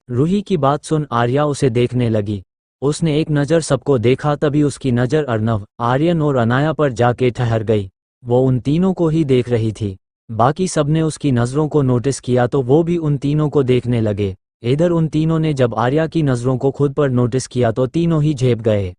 रूही की बात सुन आर्या उसे देखने लगी। उसने एक नज़र सबको देखा, तभी उसकी नज़र अर्नव, आर्यन और अनाया पर जाके ठहर गई। वो उन तीनों को ही देख रही थी। बाकी सबने उसकी नज़रों को नोटिस किया तो वो भी उन तीनों को देखने लगे। इधर उन तीनों ने जब आर्या की नज़रों को खुद पर नोटिस किया तो तीनों ही झेप गए।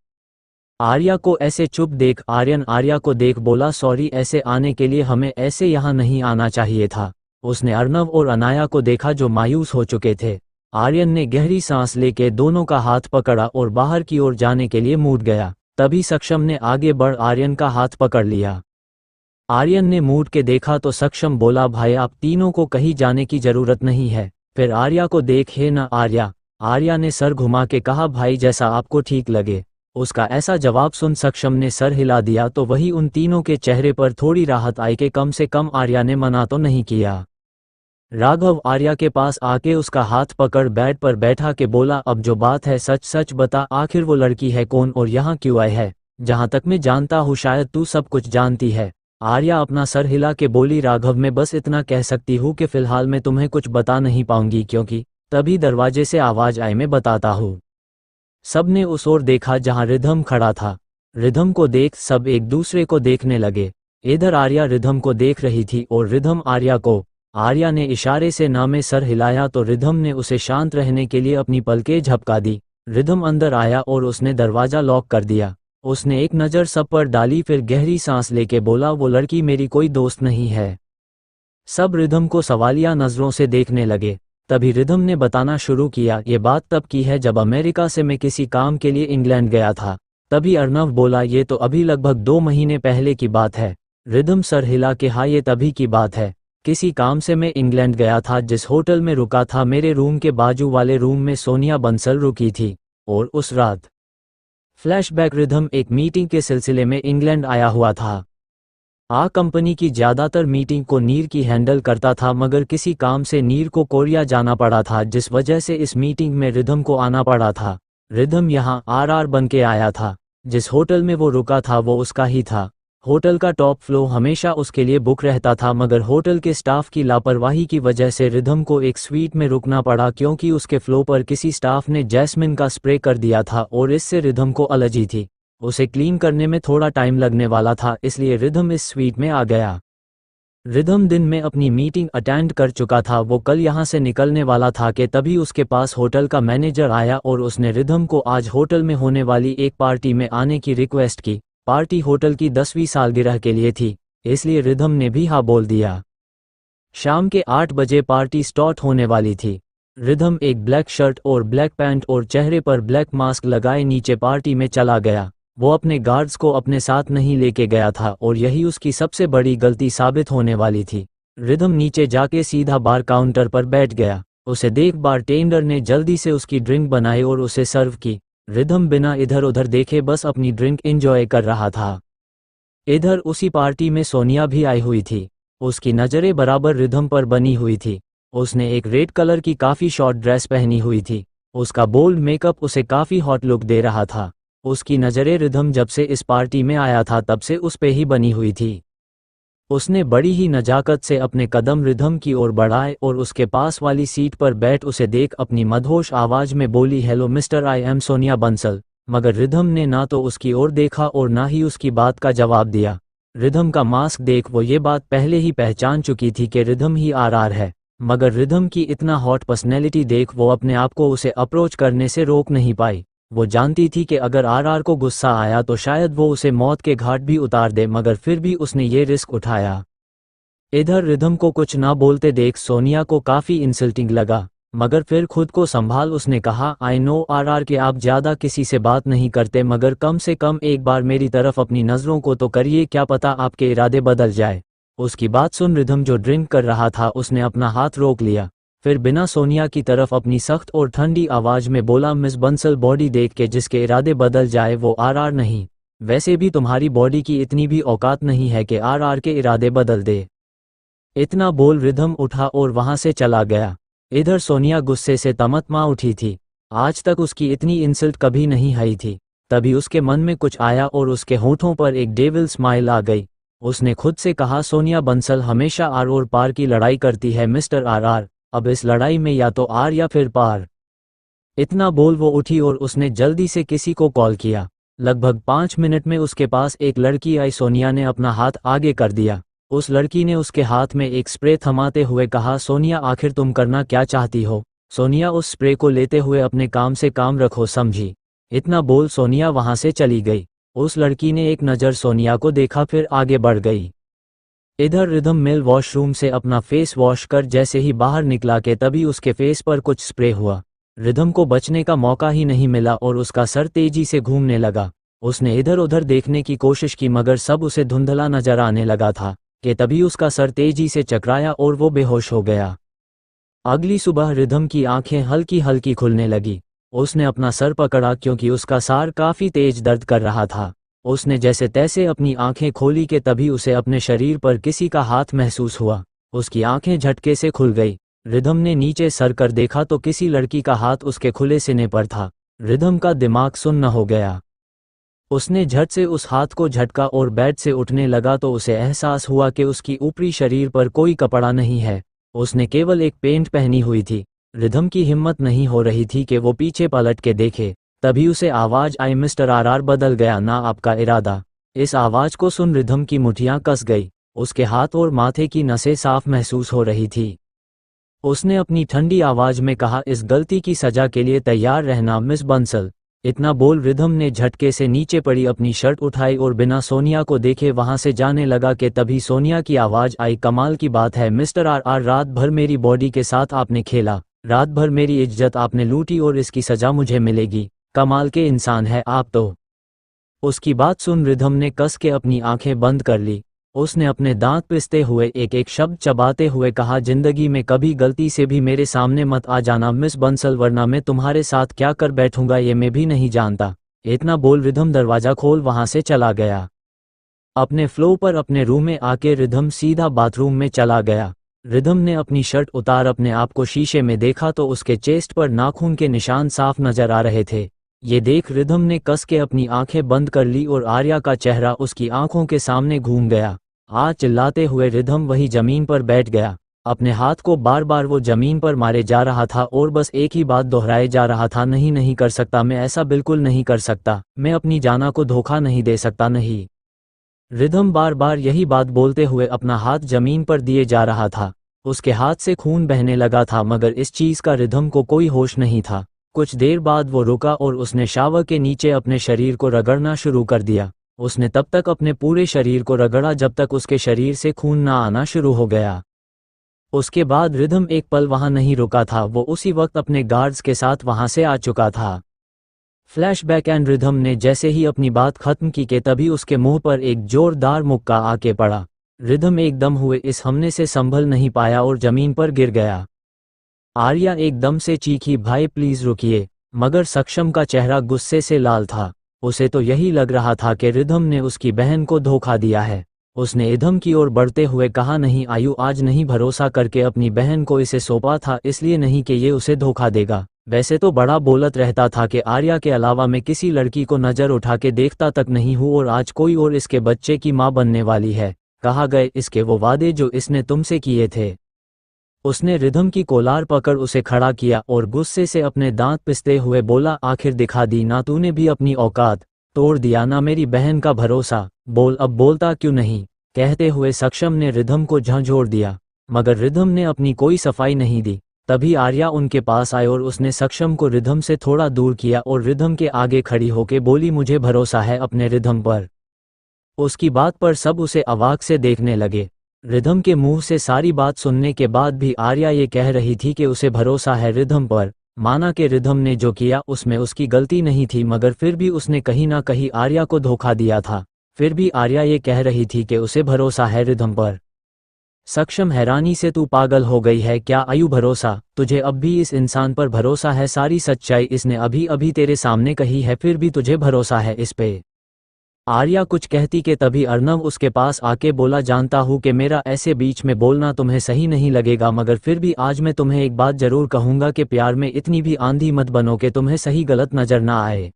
आर्या को ऐसे चुप देख आर्यन आर्या को देख बोला, सॉरी, ऐसे आने के लिए हमें ऐसे यहाँ नहीं आना चाहिए था। उसने अर्नव और अनाया को देखा जो मायूस हो चुके थे। आर्यन ने गहरी सांस लेके दोनों का हाथ पकड़ा और बाहर की ओर जाने के लिए मुड़ गया। तभी सक्षम ने आगे बढ़ आर्यन का हाथ पकड़ लिया। आर्यन ने मुड़ के देखा तो सक्षम बोला, भाई आप तीनों को कहीं जाने की जरूरत नहीं है। फिर आर्या को देख, हे ना आर्या। आर्या ने सर घुमा के कहा, भाई जैसा आपको ठीक लगे। उसका ऐसा जवाब सुन सक्षम ने सर हिला दिया तो वही उन तीनों के चेहरे पर थोड़ी राहत आई कि कम से कम आर्या ने मना तो नहीं किया। राघव आर्या के पास आके उसका हाथ पकड़ बेड पर बैठा के बोला, अब जो बात है सच सच बता, आखिर वो लड़की है कौन और यहाँ क्यों आई है? जहाँ तक मैं जानता हूँ शायद तू सब कुछ जानती है। आर्या अपना सर हिला के बोली, राघव मैं बस इतना कह सकती हूँ कि फिलहाल मैं तुम्हें कुछ बता नहीं पाऊंगी क्योंकि तभी दरवाजे से आवाज आई, मैं बताता हूँ। सबने उस ओर देखा जहाँ रिधम खड़ा था। रिधम को देख सब एक दूसरे को देखने लगे। इधर आर्या रिधम को देख रही थी और रिधम आर्या को। आर्या ने इशारे से ना में सर हिलाया तो रिधम ने उसे शांत रहने के लिए अपनी पलकें झपका दी। रिधम अंदर आया और उसने दरवाजा लॉक कर दिया। उसने एक नज़र सब पर डाली, फिर गहरी सांस लेके बोला, वो लड़की मेरी कोई दोस्त नहीं है। सब रिधम को सवालिया नज़रों से देखने लगे। तभी रिधम ने बताना शुरू किया, ये बात तब की है जब अमेरिका से मैं किसी काम के लिए इंग्लैंड गया था। तभी अर्नव बोला, ये तो अभी लगभग 2 महीने पहले की बात है। रिधम सर हिला के, हाँ ये तभी की बात है। किसी काम से मैं इंग्लैंड गया था। जिस होटल में रुका था मेरे रूम के बाजू वाले रूम में सोनिया बंसल रुकी थी। और उस रात फ्लैशबैक, रिधम एक मीटिंग के सिलसिले में इंग्लैंड आया हुआ था। कंपनी की ज़्यादातर मीटिंग को नीर की हैंडल करता था, मगर किसी काम से नीर को कोरिया जाना पड़ा था जिस वजह से इस मीटिंग में रिधम को आना पड़ा था। रिधम यहाँ आरआर बन के आया था। जिस होटल में वो रुका था वो उसका ही था। होटल का टॉप फ्लोर हमेशा उसके लिए बुक रहता था, मगर होटल के स्टाफ की लापरवाही की वजह से रिधम को एक स्वीट में रुकना पड़ा क्योंकि उसके फ्लोर पर किसी स्टाफ ने जैस्मिन का स्प्रे कर दिया था और इससे रिधम को एलर्जी थी। उसे क्लीन करने में थोड़ा टाइम लगने वाला था, इसलिए रिधम इस स्वीट में आ गया। रिधम दिन में अपनी मीटिंग अटेंड कर चुका था। वो कल यहाँ से निकलने वाला था कि तभी उसके पास होटल का मैनेजर आया और उसने रिधम को आज होटल में होने वाली एक पार्टी में आने की रिक्वेस्ट की। पार्टी होटल की 10वीं सालगिरह के लिए थी, इसलिए रिधम ने भी हाँ बोल दिया। शाम के 8 बजे पार्टी स्टार्ट होने वाली थी। रिधम एक ब्लैक शर्ट और ब्लैक पैंट और चेहरे पर ब्लैक मास्क लगाए नीचे पार्टी में चला गया। वो अपने गार्ड्स को अपने साथ नहीं लेके गया था और यही उसकी सबसे बड़ी गलती साबित होने वाली थी। रिधम नीचे जाके सीधा बार काउंटर पर बैठ गया। उसे देख बारटेंडर ने जल्दी से उसकी ड्रिंक बनाई और उसे सर्व की। रिधम बिना इधर उधर देखे बस अपनी ड्रिंक एंजॉय कर रहा था। इधर उसी पार्टी में सोनिया भी आई हुई थी। उसकी नज़रें बराबर रिधम पर बनी हुई थी। उसने एक रेड कलर की काफ़ी शॉर्ट ड्रेस पहनी हुई थी। उसका बोल्ड मेकअप उसे काफ़ी हॉट लुक दे रहा था। उसकी नज़रें रिधम जब से इस पार्टी में आया था तब से उस पे ही बनी हुई थी। उसने बड़ी ही नजाकत से अपने कदम रिधम की ओर बढ़ाए और उसके पास वाली सीट पर बैठ उसे देख अपनी मदहोश आवाज में बोली, hello mister, I am Sonia Bansal. मगर रिधम ने ना तो उसकी ओर देखा और ना ही उसकी बात का जवाब दिया। रिधम का मास्क देख वो ये बात पहले ही पहचान चुकी थी कि रिधम ही आरआर है, मगर रिधम की इतना हॉट पर्सनैलिटी देख वो अपने आप को उसे अप्रोच करने से रोक नहीं पाई। वो जानती थी कि अगर आरआर को गुस्सा आया तो शायद वो उसे मौत के घाट भी उतार दे, मगर फिर भी उसने ये रिस्क उठाया। इधर रिधम को कुछ ना बोलते देख सोनिया को काफ़ी इंसल्टिंग लगा, मगर फिर खुद को संभाल उसने कहा, आई नो आरआर के आप ज़्यादा किसी से बात नहीं करते, मगर कम से कम एक बार मेरी तरफ अपनी नज़रों को तो करिए, क्या पता आपके इरादे बदल जाए। उसकी बात सुन रिधम जो ड्रिंक कर रहा था उसने अपना हाथ रोक लिया। फिर बिना सोनिया की तरफ अपनी सख्त और ठंडी आवाज में बोला, मिस बंसल, बॉडी देख के जिसके इरादे बदल जाए वो आरआर नहीं। वैसे भी तुम्हारी बॉडी की इतनी भी औकात नहीं है कि आरआर के इरादे बदल दे। इतना बोल रिधम उठा और वहां से चला गया। इधर सोनिया गुस्से से तमतमा उठी थी। आज तक उसकी इतनी इंसल्ट कभी नहीं आई थी। तभी उसके मन में कुछ आया और उसके होठों पर एक डेविल स्माइल आ गई। उसने खुद से कहा, सोनिया बंसल हमेशा आर और पार की लड़ाई करती है मिस्टर आरआर। अब इस लड़ाई में या तो आर या फिर पार। इतना बोल वो उठी और उसने जल्दी से किसी को कॉल किया। लगभग 5 मिनट में उसके पास एक लड़की आई। सोनिया ने अपना हाथ आगे कर दिया। उस लड़की ने उसके हाथ में एक स्प्रे थमाते हुए कहा, सोनिया आखिर तुम करना क्या चाहती हो? सोनिया उस स्प्रे को लेते हुए अपने काम से काम रखो, समझी? इतना बोल सोनिया वहां से चली गई। उस लड़की ने एक नज़र सोनिया को देखा, फिर आगे बढ़ गई। इधर रिदम मिल वॉशरूम से अपना फेस वॉश कर जैसे ही बाहर निकला के तभी उसके फेस पर कुछ स्प्रे हुआ। रिदम को बचने का मौका ही नहीं मिला और उसका सर तेजी से घूमने लगा। उसने इधर उधर देखने की कोशिश की मगर सब उसे धुंधला नजर आने लगा था कि तभी उसका सर तेजी से चकराया और वो बेहोश हो गया। अगली सुबह रिदम की आंखें हल्की हल्की खुलने लगी। उसने अपना सर पकड़ा क्योंकि उसका सार काफी तेज दर्द कर रहा था। उसने जैसे तैसे अपनी आंखें खोली कि तभी उसे अपने शरीर पर किसी का हाथ महसूस हुआ। उसकी आंखें झटके से खुल गई। रिदम ने नीचे सर कर देखा तो किसी लड़की का हाथ उसके खुले सीने पर था। रिदम का दिमाग सुन्न हो गया। उसने झट से उस हाथ को झटका और बेड से उठने लगा तो उसे एहसास हुआ कि उसकी ऊपरी शरीर पर कोई कपड़ा नहीं है। उसने केवल एक पेंट पहनी हुई थी। रिदम की हिम्मत नहीं हो रही थी कि वो पीछे पलट के देखे। तभी उसे आवाज आई, मिस्टर आर बदल गया ना आपका इरादा? इस आवाज को सुन रिदम की मुठियां कस गई। उसके हाथ और माथे की नसें साफ महसूस हो रही थी। उसने अपनी ठंडी आवाज में कहा, इस गलती की सजा के लिए तैयार रहना मिस बंसल। इतना बोल रिदम ने झटके से नीचे पड़ी अपनी शर्ट उठाई और बिना सोनिया को देखे वहां से जाने लगा कि तभी सोनिया की आवाज आई, कमाल की बात है मिस्टर आर, रात भर मेरी बॉडी के साथ आपने खेला, रात भर मेरी इज्जत आपने लूटी और इसकी सजा मुझे मिलेगी। कमाल के इंसान है आप तो। उसकी बात सुन रिदम ने कस के अपनी आंखें बंद कर ली। उसने अपने दांत पिसते हुए एक एक शब्द चबाते हुए कहा, जिंदगी में कभी गलती से भी मेरे सामने मत आ जाना मिस बंसल, वरना मैं तुम्हारे साथ क्या कर बैठूंगा ये मैं भी नहीं जानता। इतना बोल रिदम दरवाजा खोल वहां से चला गया। अपने फ्लो पर अपने रूम में आके रिदम सीधा बाथरूम में चला गया। रिदम ने अपनी शर्ट उतार अपने आप को शीशे में देखा तो उसके चेस्ट पर नाखून के निशान साफ नजर आ रहे थे। ये देख रिदम ने कस के अपनी आंखें बंद कर ली और आर्या का चेहरा उसकी आंखों के सामने घूम गया। चिल्लाते हुए रिदम वही जमीन पर बैठ गया। अपने हाथ को बार बार वो जमीन पर मारे जा रहा था और बस एक ही बात दोहराए जा रहा था, नहीं नहीं कर सकता, मैं ऐसा बिल्कुल नहीं कर सकता, मैं अपनी जाना को धोखा नहीं दे सकता, नहीं। रिदम बार बार यही बात बोलते हुए अपना हाथ जमीन पर दिए जा रहा था। उसके हाथ से खून बहने लगा था मगर इस चीज का रिदम को कोई होश नहीं था। कुछ देर बाद वो रुका और उसने शावर के नीचे अपने शरीर को रगड़ना शुरू कर दिया। उसने तब तक अपने पूरे शरीर को रगड़ा जब तक उसके शरीर से खून ना आना शुरू हो गया। उसके बाद रिदम एक पल वहां नहीं रुका था, वो उसी वक्त अपने गार्ड्स के साथ वहां से आ चुका था। फ्लैशबैक एंड रिदम ने जैसे ही अपनी बात खत्म की कि तभी उसके मुंह पर एक जोरदार मुक्का आके पड़ा। रिदम एकदम हुए इस हमले से संभल नहीं पाया और जमीन पर गिर गया। आर्या एकदम से चीखी, भाई प्लीज रुकिए, मगर सक्षम का चेहरा गुस्से से लाल था। उसे तो यही लग रहा था कि रिदम ने उसकी बहन को धोखा दिया है। उसने रिदम की ओर बढ़ते हुए कहा, नहीं आयु, आज नहीं भरोसा करके अपनी बहन को इसे सौंपा था, इसलिए नहीं कि ये उसे धोखा देगा। वैसे तो बड़ा बोलत रहता था कि आर्या के अलावा मैं किसी लड़की को नजर उठा के देखता तक नहीं हूँ और आज कोई और इसके बच्चे की माँ बनने वाली है। कहा गए इसके वो वादे जो इसने तुमसे किए थे। उसने रिदम की कोलार पकड़ उसे खड़ा किया और गुस्से से अपने दांत पिसते हुए बोला, आखिर दिखा दी ना तूने भी अपनी औकात, तोड़ दिया ना मेरी बहन का भरोसा, बोल अब बोलता क्यों नहीं? कहते हुए सक्षम ने रिदम को झंझोड़ दिया मगर रिदम ने अपनी कोई सफाई नहीं दी। तभी आर्या उनके पास आए और उसने सक्षम को रिदम से थोड़ा दूर किया और रिदम के आगे खड़ी होके बोली, मुझे भरोसा है अपने रिदम पर। उसकी बात पर सब उसे अवाक से देखने लगे। रिदम के मुंह से सारी बात सुनने के बाद भी आर्या ये कह रही थी कि उसे भरोसा है रिदम पर। माना कि रिदम ने जो किया उसमें उसकी गलती नहीं थी मगर फिर भी उसने कहीं ना कहीं आर्या को धोखा दिया था। फिर भी आर्या ये कह रही थी कि उसे भरोसा है रिदम पर। सक्षम हैरानी से, तू पागल हो गई है क्या आयु? भरोसा? तुझे अब भी इस इंसान पर भरोसा है? सारी सच्चाई इसने अभी अभी तेरे सामने कही है, फिर भी तुझे भरोसा है इस पे? आर्या कुछ कहती कि तभी अर्नव उसके पास आके बोला, जानता हूँ कि मेरा ऐसे बीच में बोलना तुम्हें सही नहीं लगेगा मगर फिर भी आज मैं तुम्हें एक बात जरूर कहूँगा कि प्यार में इतनी भी आंधी मत बनो कि तुम्हें सही गलत नजर ना आए।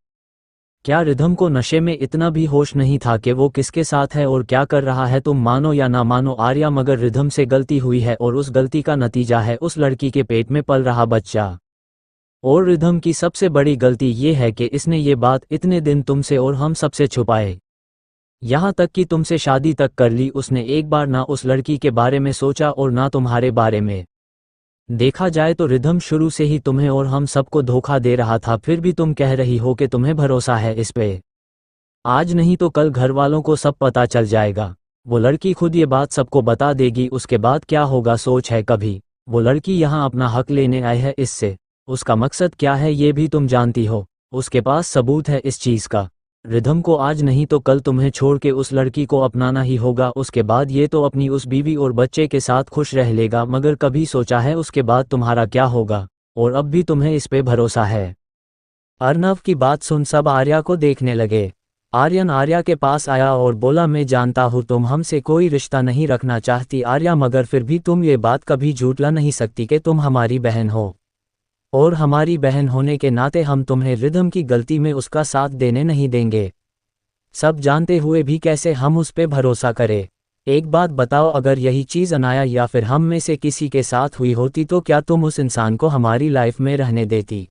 क्या रिदम को नशे में इतना भी होश नहीं था कि वो किसके साथ है और क्या कर रहा है? तुम मानो या ना मानो आर्या, मगर रिदम से गलती हुई है और उस गलती का नतीजा है उस लड़की के पेट में पल रहा बच्चा। और रिधम की सबसे बड़ी गलती ये है कि इसने ये बात इतने दिन तुमसे और हम सबसे छुपाए, यहाँ तक कि तुमसे शादी तक कर ली। उसने एक बार ना उस लड़की के बारे में सोचा और ना तुम्हारे बारे में। देखा जाए तो रिधम शुरू से ही तुम्हें और हम सबको धोखा दे रहा था, फिर भी तुम कह रही हो कि तुम्हें भरोसा है इस पे। आज नहीं तो कल घर वालों को सब पता चल जाएगा। वो लड़की खुद ये बात सबको बता देगी, उसके बाद क्या होगा सोच है कभी? वो लड़की यहाँ अपना हक लेने आई है, इससे उसका मकसद क्या है ये भी तुम जानती हो। उसके पास सबूत है इस चीज़ का। रिधम को आज नहीं तो कल तुम्हें छोड़ के उस लड़की को अपनाना ही होगा। उसके बाद ये तो अपनी उस बीवी और बच्चे के साथ खुश रह लेगा, मगर कभी सोचा है उसके बाद तुम्हारा क्या होगा? और अब भी तुम्हें इस पे भरोसा है? अर्नव की बात सुन सब आर्या को देखने लगे। आर्यन आर्या के पास आया और बोला, मैं जानता हूँ तुम हमसे कोई रिश्ता नहीं रखना चाहती आर्या, मगर फिर भी तुम ये बात कभी झूठला नहीं सकती कि तुम हमारी बहन हो। और हमारी बहन होने के नाते हम तुम्हें रिधम की गलती में उसका साथ देने नहीं देंगे। सब जानते हुए भी कैसे हम उस पे भरोसा करें? एक बात बताओ, अगर यही चीज़ अनाया या फिर हम में से किसी के साथ हुई होती तो क्या तुम उस इंसान को हमारी लाइफ में रहने देती?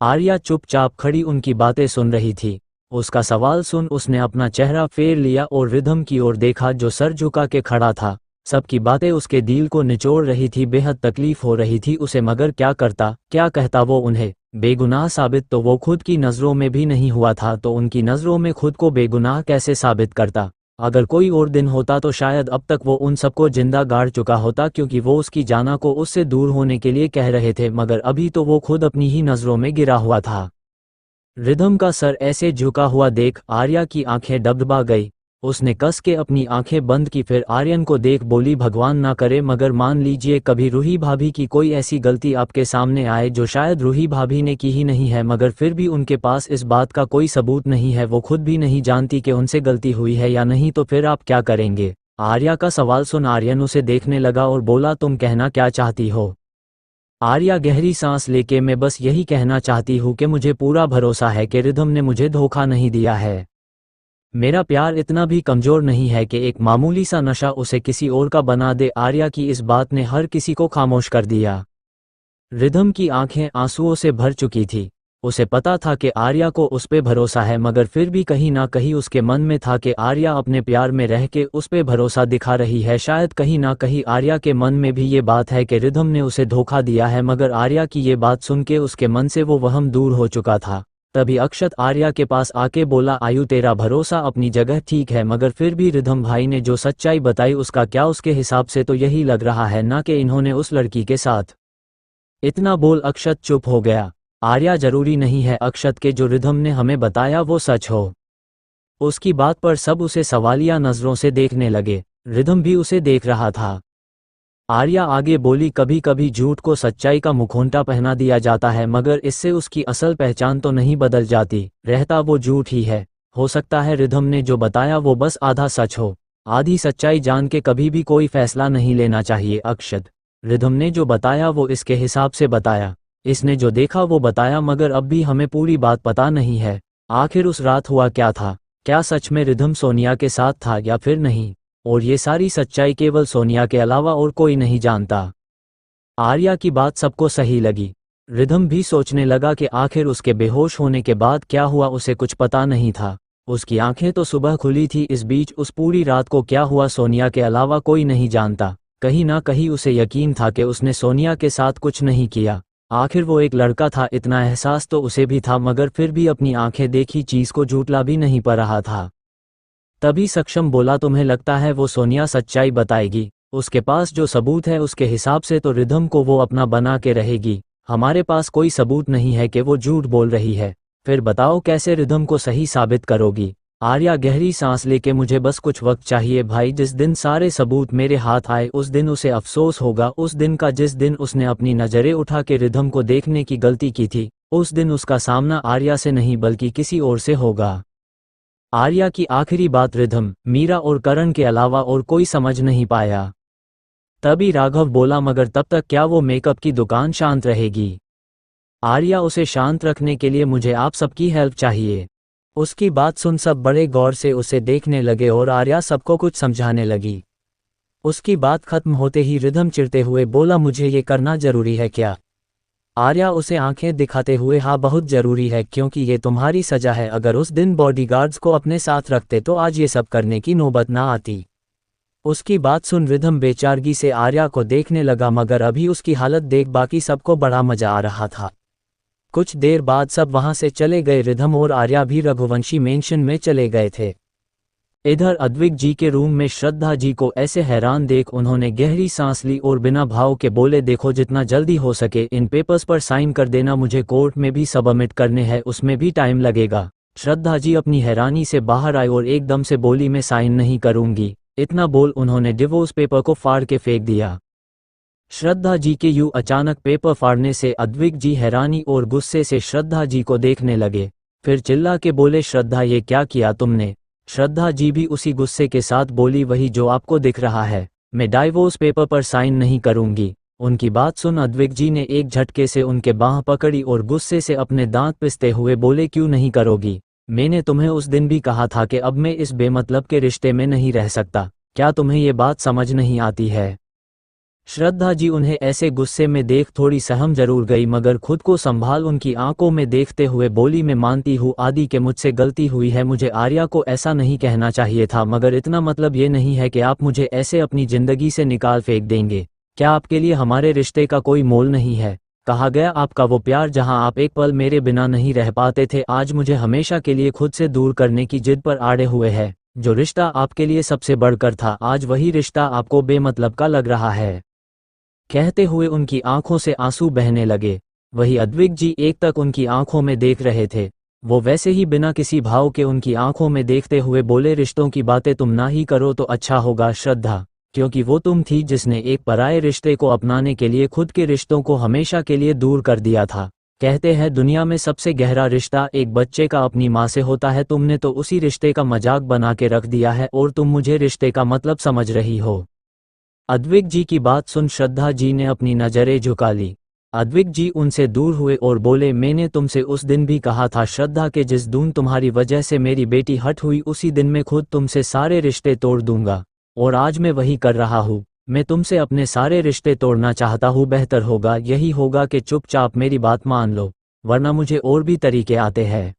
आर्या चुपचाप खड़ी उनकी बातें सुन रही थी। उसका सवाल सुन उसने अपना चेहरा फेर लिया और रिधम की ओर देखा जो सर झुका के खड़ा था। सबकी बातें उसके दिल को निचोड़ रही थी, बेहद तकलीफ हो रही थी उसे, मगर क्या करता, क्या कहता वो उन्हें? बेगुनाह साबित तो वो खुद की नज़रों में भी नहीं हुआ था, तो उनकी नज़रों में खुद को बेगुनाह कैसे साबित करता? अगर कोई और दिन होता तो शायद अब तक वो उन सबको जिंदा गाड़ चुका होता, क्योंकि वो उसकी जाना को उससे दूर होने के लिए कह रहे थे, मगर अभी तो वो खुद अपनी ही नज़रों में गिरा हुआ था। रिधम का सर ऐसे झुका हुआ देख आर्या की आंखें डबडबा गई। उसने कस के अपनी आंखें बंद की, फिर आर्यन को देख बोली, भगवान ना करे मगर मान लीजिए कभी रूही भाभी की कोई ऐसी गलती आपके सामने आए जो शायद रूही भाभी ने की ही नहीं है, मगर फिर भी उनके पास इस बात का कोई सबूत नहीं है, वो खुद भी नहीं जानती कि उनसे गलती हुई है या नहीं, तो फिर आप क्या करेंगे? आर्या का सवाल सुन आर्यन उसे देखने लगा और बोला, तुम कहना क्या चाहती हो? आर्या गहरी सांस लेके, मैं बस यही कहना चाहती हूँ कि मुझे पूरा भरोसा है कि रिधम ने मुझे धोखा नहीं दिया है। मेरा प्यार इतना भी कमज़ोर नहीं है कि एक मामूली सा नशा उसे किसी और का बना दे। आर्या की इस बात ने हर किसी को खामोश कर दिया। रिधम की आंखें आंसुओं से भर चुकी थी। उसे पता था कि आर्या को उस पे भरोसा है, मगर फिर भी कहीं ना कहीं उसके मन में था कि आर्या अपने प्यार में रह के उस पे भरोसा दिखा रही है। शायद कहीं ना कहीं आर्या के मन में भी ये बात है कि रिधम ने उसे धोखा दिया है, मगर आर्या की ये बात सुन के उसके मन से वो वहम दूर हो चुका था। तभी अक्षत आर्या के पास आके बोला, आयु तेरा भरोसा अपनी जगह ठीक है, मगर फिर भी रिधम भाई ने जो सच्चाई बताई उसका क्या? उसके हिसाब से तो यही लग रहा है ना कि इन्होंने उस लड़की के साथ। इतना बोल अक्षत चुप हो गया। आर्या, जरूरी नहीं है अक्षत के जो रिधम ने हमें बताया वो सच हो। उसकी बात पर सब उसे सवालिया नजरों से देखने लगे। रिधम भी उसे देख रहा था। आर्या आगे बोली, कभी कभी झूठ को सच्चाई का मुखौटा पहना दिया जाता है, मगर इससे उसकी असल पहचान तो नहीं बदल जाती, रहता वो झूठ ही है। हो सकता है रिधम ने जो बताया वो बस आधा सच हो। आधी सच्चाई जान के कभी भी कोई फैसला नहीं लेना चाहिए अक्षत। रिधम ने जो बताया वो इसके हिसाब से बताया, इसने जो देखा वो बताया, मगर अब भी हमें पूरी बात पता नहीं है। आखिर उस रात हुआ क्या था? क्या सच में रिधम सोनिया के साथ था या फिर नहीं? और ये सारी सच्चाई केवल सोनिया के अलावा और कोई नहीं जानता। आर्या की बात सबको सही लगी। रिधम भी सोचने लगा कि आखिर उसके बेहोश होने के बाद क्या हुआ, उसे कुछ पता नहीं था। उसकी आंखें तो सुबह खुली थी, इस बीच उस पूरी रात को क्या हुआ सोनिया के अलावा कोई नहीं जानता। कहीं ना कहीं उसे यकीन था कि उसने सोनिया के साथ कुछ नहीं किया। आखिर वो एक लड़का था, इतना एहसास तो उसे भी था, मगर फिर भी अपनी आंखें देखी चीज को झूठला भी नहीं पा रहा था। तभी सक्षम बोला, तुम्हें लगता है वो सोनिया सच्चाई बताएगी? उसके पास जो सबूत है उसके हिसाब से तो रिधम को वो अपना बना के रहेगी। हमारे पास कोई सबूत नहीं है कि वो झूठ बोल रही है। फिर बताओ कैसे रिधम को सही साबित करोगी? आर्या गहरी सांस लेके, मुझे बस कुछ वक्त चाहिए भाई। जिस दिन सारे सबूत मेरे हाथ आए उस दिन उसे अफसोस होगा, उस दिन का जिस दिन उसने अपनी नजरें उठा के रिधम को देखने की गलती की थी। उस दिन उसका सामना आर्या से नहीं बल्कि किसी और से होगा। आर्या की आखिरी बात रिधम, मीरा और करण के अलावा और कोई समझ नहीं पाया। तभी राघव बोला, मगर तब तक क्या वो मेकअप की दुकान शांत रहेगी? आर्या, उसे शांत रखने के लिए मुझे आप सबकी हेल्प चाहिए। उसकी बात सुन सब बड़े गौर से उसे देखने लगे और आर्या सबको कुछ समझाने लगी। उसकी बात खत्म होते ही रिधम चिढ़ते हुए बोला, मुझे ये करना जरूरी है क्या? आर्या उसे आंखें दिखाते हुए, हाँ बहुत जरूरी है, क्योंकि ये तुम्हारी सजा है। अगर उस दिन बॉडीगार्ड्स को अपने साथ रखते तो आज ये सब करने की नौबत ना आती। उसकी बात सुन रिधम बेचारगी से आर्या को देखने लगा, मगर अभी उसकी हालत देख बाकी सबको बड़ा मजा आ रहा था। कुछ देर बाद सब वहां से चले गए। रिधम और आर्या भी रघुवंशी मेंशन में चले गए थे। इधर अद्विक जी के रूम में श्रद्धा जी को ऐसे हैरान देख उन्होंने गहरी सांस ली और बिना भाव के बोले, देखो जितना जल्दी हो सके इन पेपर्स पर साइन कर देना, मुझे कोर्ट में भी सबमिट करने हैं, उसमें भी टाइम लगेगा। श्रद्धा जी अपनी हैरानी से बाहर आई और एकदम से बोली, मैं साइन नहीं करूंगी। इतना बोल उन्होंने डिवोर्स पेपर को फाड़ के फेंक दिया। श्रद्धा जी के यूं अचानक पेपर फाड़ने से अद्विक जी हैरानी और गुस्से से श्रद्धा जी को देखने लगे। फिर चिल्ला के बोले, श्रद्धा ये क्या किया तुमने? श्रद्धा जी भी उसी गुस्से के साथ बोली, वही जो आपको दिख रहा है, मैं डाइवोर्स पेपर पर साइन नहीं करूंगी। उनकी बात सुन अद्विक जी ने एक झटके से उनके बांह पकड़ी और गुस्से से अपने दांत पिसते हुए बोले, क्यों नहीं करोगी? मैंने तुम्हें उस दिन भी कहा था कि अब मैं इस बेमतलब के रिश्ते में नहीं रह सकता। क्या तुम्हें ये बात समझ नहीं आती है? श्रद्धा जी उन्हें ऐसे गुस्से में देख थोड़ी सहम जरूर गई, मगर खुद को संभाल उनकी आंखों में देखते हुए बोली, मैं मानती हूँ आदि के मुझसे गलती हुई है, मुझे आर्या को ऐसा नहीं कहना चाहिए था, मगर इतना मतलब ये नहीं है कि आप मुझे ऐसे अपनी जिंदगी से निकाल फेंक देंगे। क्या आपके लिए हमारे रिश्ते का कोई मोल नहीं है? कहा गया आपका वो प्यार जहां आप एक पल मेरे बिना नहीं रह पाते थे, आज मुझे हमेशा के लिए खुद से दूर करने की जिद पर आड़े हुए है। जो रिश्ता आपके लिए सबसे बढ़कर था, आज वही रिश्ता आपको बेमतलब का लग रहा है। कहते हुए उनकी आंखों से आंसू बहने लगे। वही अद्विक जी एक तक उनकी आंखों में देख रहे थे। वो वैसे ही बिना किसी भाव के उनकी आंखों में देखते हुए बोले, रिश्तों की बातें तुम ना ही करो तो अच्छा होगा श्रद्धा, क्योंकि वो तुम थी जिसने एक पराये रिश्ते को अपनाने के लिए खुद के रिश्तों को हमेशा के लिए दूर कर दिया था। कहते हैं दुनिया में सबसे गहरा रिश्ता एक बच्चे का अपनी माँ से होता है, तुमने तो उसी रिश्ते का मजाक बना के रख दिया है और तुम मुझे रिश्ते का मतलब समझ रही हो। अद्विक जी की बात सुन श्रद्धा जी ने अपनी नजरें झुका ली। अद्विक जी उनसे दूर हुए और बोले, मैंने तुमसे उस दिन भी कहा था श्रद्धा के जिस दिन तुम्हारी वजह से मेरी बेटी हट हुई, उसी दिन मैं खुद तुमसे सारे रिश्ते तोड़ दूंगा, और आज मैं वही कर रहा हूँ। मैं तुमसे अपने सारे रिश्ते तोड़ना चाहता हूँ, बेहतर होगा यही होगा कि चुपचाप मेरी बात मान लो, वरना मुझे और भी तरीके आते हैं।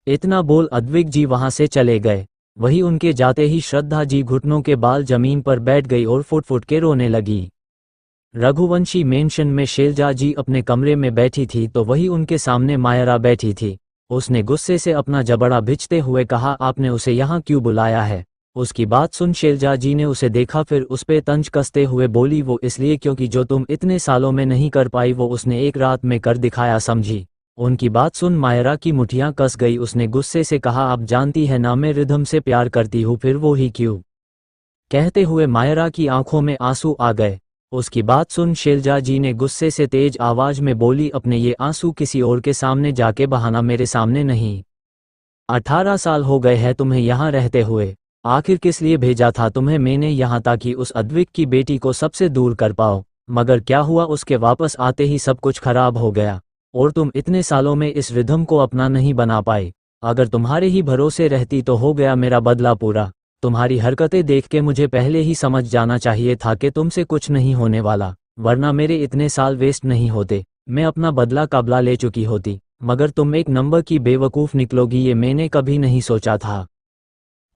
इतना बोल अद्विक जी वहां से चले गए। वही उनके जाते ही श्रद्धा जी घुटनों के बाल जमीन पर बैठ गई और फुट फुट के रोने लगी। रघुवंशी मेंशन में शैलजा जी अपने कमरे में बैठी थी तो वही उनके सामने मायरा बैठी थी। उसने गुस्से से अपना जबड़ा भिंचते हुए कहा, आपने उसे यहाँ क्यों बुलाया है? उसकी बात सुन शैलजा जी ने उसे देखा, फिर उस पे तंज कसते हुए बोली, वो इसलिए क्योंकि जो तुम इतने सालों में नहीं कर पाई वो उसने एक रात में कर दिखाया, समझी? उनकी बात सुन मायरा की मुठियां कस गई। उसने गुस्से से कहा, आप जानती है ना मैं रिधम से प्यार करती हूँ, फिर वो ही क्यों? कहते हुए मायरा की आंखों में आंसू आ गए। उसकी बात सुन शैलजा जी ने गुस्से से तेज आवाज में बोली, अपने ये आंसू किसी और के सामने जाके बहाना, मेरे सामने नहीं। 18 साल हो गए हैं तुम्हें यहाँ रहते हुए, आखिर किस लिए भेजा था तुम्हें मैंने यहाँ? ताकि उस अद्विक की बेटी को सबसे दूर कर पाओ, मगर क्या हुआ, उसके वापस आते ही सब कुछ खराब हो गया, और तुम इतने सालों में इस रिधम को अपना नहीं बना पाए। अगर तुम्हारे ही भरोसे रहती तो हो गया मेरा बदला पूरा। तुम्हारी हरकतें देख के मुझे पहले ही समझ जाना चाहिए था कि तुमसे कुछ नहीं होने वाला, वरना मेरे इतने साल वेस्ट नहीं होते, मैं अपना बदला कबला ले चुकी होती, मगर तुम एक नंबर की बेवकूफ़ निकलोगी ये मैंने कभी नहीं सोचा था।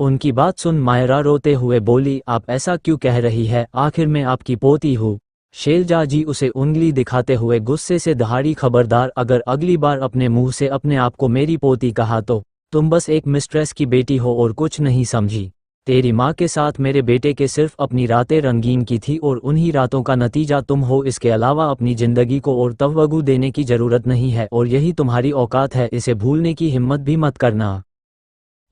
उनकी बात सुन मायरा रोते हुए बोली, आप ऐसा क्यों कह रही है? आखिर मैं आपकी पोती हूँ। शैलजा जी उसे उंगली दिखाते हुए गुस्से से दहाड़ी, खबरदार अगर अगली बार अपने मुंह से अपने आप को मेरी पोती कहा तो तुम बस एक मिस्ट्रेस की बेटी हो और कुछ नहीं समझी। तेरी माँ के साथ मेरे बेटे के सिर्फ अपनी रातें रंगीन की थी और उन्हीं रातों का नतीजा तुम हो। इसके अलावा अपनी जिंदगी को और तवज्जो देने की जरूरत नहीं है, और यही तुम्हारी औकात है, इसे भूलने की हिम्मत भी मत करना।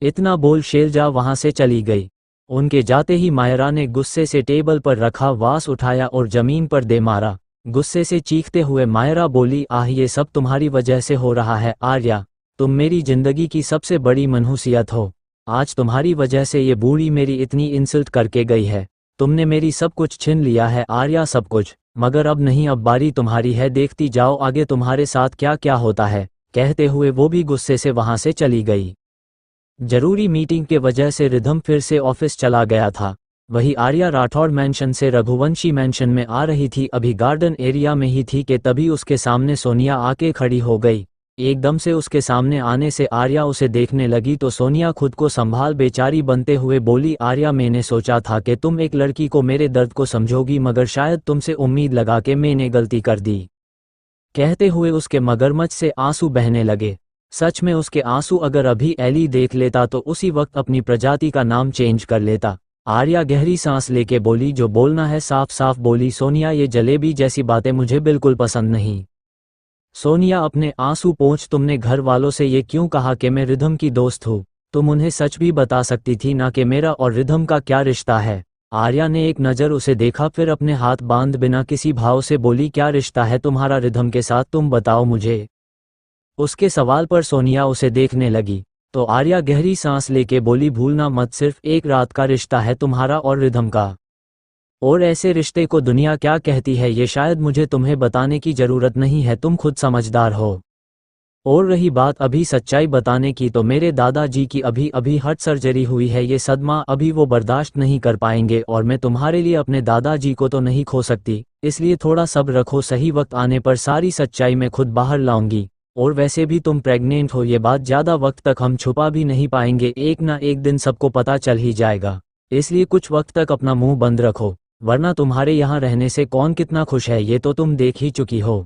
इतना बोल शैलजा वहां से चली गई। उनके जाते ही मायरा ने गुस्से से टेबल पर रखा वास उठाया और जमीन पर दे मारा। गुस्से से चीखते हुए मायरा बोली, आह ये सब तुम्हारी वजह से हो रहा है आर्या, तुम मेरी जिंदगी की सबसे बड़ी मनहूसियत हो। आज तुम्हारी वजह से ये बूढ़ी मेरी इतनी इंसल्ट करके गई है। तुमने मेरी सब कुछ छीन लिया है आर्या, सब कुछ, मगर अब नहीं, अब बारी तुम्हारी है, देखती जाओ आगे तुम्हारे साथ क्या क्या होता है। कहते हुए वो भी गुस्से से वहां से चली गई। जरूरी मीटिंग के वजह से रिधम फिर से ऑफिस चला गया था। वही आर्या राठौड़ मैंशन से रघुवंशी मैंशन में आ रही थी, अभी गार्डन एरिया में ही थी कि तभी उसके सामने सोनिया आके खड़ी हो गई। एकदम से उसके सामने आने से आर्या उसे देखने लगी तो सोनिया खुद को संभाल बेचारी बनते हुए बोली, आर्या मैंने सोचा था कि तुम एक लड़की को मेरे दर्द को समझोगी, मगर शायद तुमसे उम्मीद लगा के मैंने गलती कर दी। कहते हुए उसके मगरमच्छ से आंसू बहने लगे। सच में उसके आंसू अगर अभी एली देख लेता तो उसी वक्त अपनी प्रजाति का नाम चेंज कर लेता। आर्या गहरी सांस लेके बोली, जो बोलना है साफ साफ बोली। सोनिया, ये जलेबी जैसी बातें मुझे बिल्कुल पसंद नहीं। सोनिया अपने आंसू पोंछ, तुमने घर वालों से ये क्यों कहा कि मैं रिधम की दोस्त हूँ? तुम उन्हें सच भी बता सकती थी ना कि मेरा और रिधम का क्या रिश्ता है। आर्या ने एक नज़र उसे देखा, फिर अपने हाथ बांध बिना किसी भाव से बोली, क्या रिश्ता है तुम्हारा रिधम के साथ, तुम बताओ मुझे। उसके सवाल पर सोनिया उसे देखने लगी तो आर्या गहरी सांस लेके बोली, भूलना मत, सिर्फ एक रात का रिश्ता है तुम्हारा और रिधम का। और ऐसे रिश्ते को दुनिया क्या कहती है ये शायद मुझे तुम्हें बताने की जरूरत नहीं है, तुम खुद समझदार हो। और रही बात अभी सच्चाई बताने की, तो मेरे दादाजी की अभी अभी हार्ट सर्जरी हुई है, ये सदमा अभी वो बर्दाश्त नहीं कर पाएंगे और मैं तुम्हारे लिए अपने दादाजी को तो नहीं खो सकती, इसलिए थोड़ा सब्र रखो, सही वक्त आने पर सारी सच्चाई मैं खुद बाहर लाऊंगी। और वैसे भी तुम प्रेग्नेंट हो, ये बात ज़्यादा वक्त तक हम छुपा भी नहीं पाएंगे, एक ना एक दिन सबको पता चल ही जाएगा, इसलिए कुछ वक्त तक अपना मुंह बंद रखो, वरना तुम्हारे यहाँ रहने से कौन कितना खुश है ये तो तुम देख ही चुकी हो।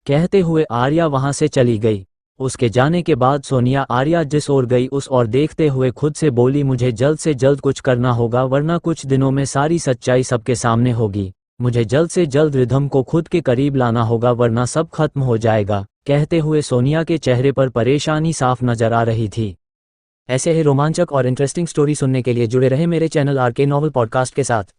कहते हुए आर्या वहां से चली गई। उसके जाने के बाद सोनिया आर्या जिस ओर गई उस ओर देखते हुए खुद से बोली, मुझे जल्द से जल्द कुछ करना होगा, वरना कुछ दिनों में सारी सच्चाई सबके सामने होगी। मुझे जल्द से जल्द रिधम को खुद के करीब लाना होगा, वरना सब खत्म हो जाएगा। कहते हुए सोनिया के चेहरे पर परेशानी साफ नजर आ रही थी। ऐसे ही रोमांचक और इंटरेस्टिंग स्टोरी सुनने के लिए जुड़े रहे मेरे चैनल आरके नॉवल पॉडकास्ट के साथ।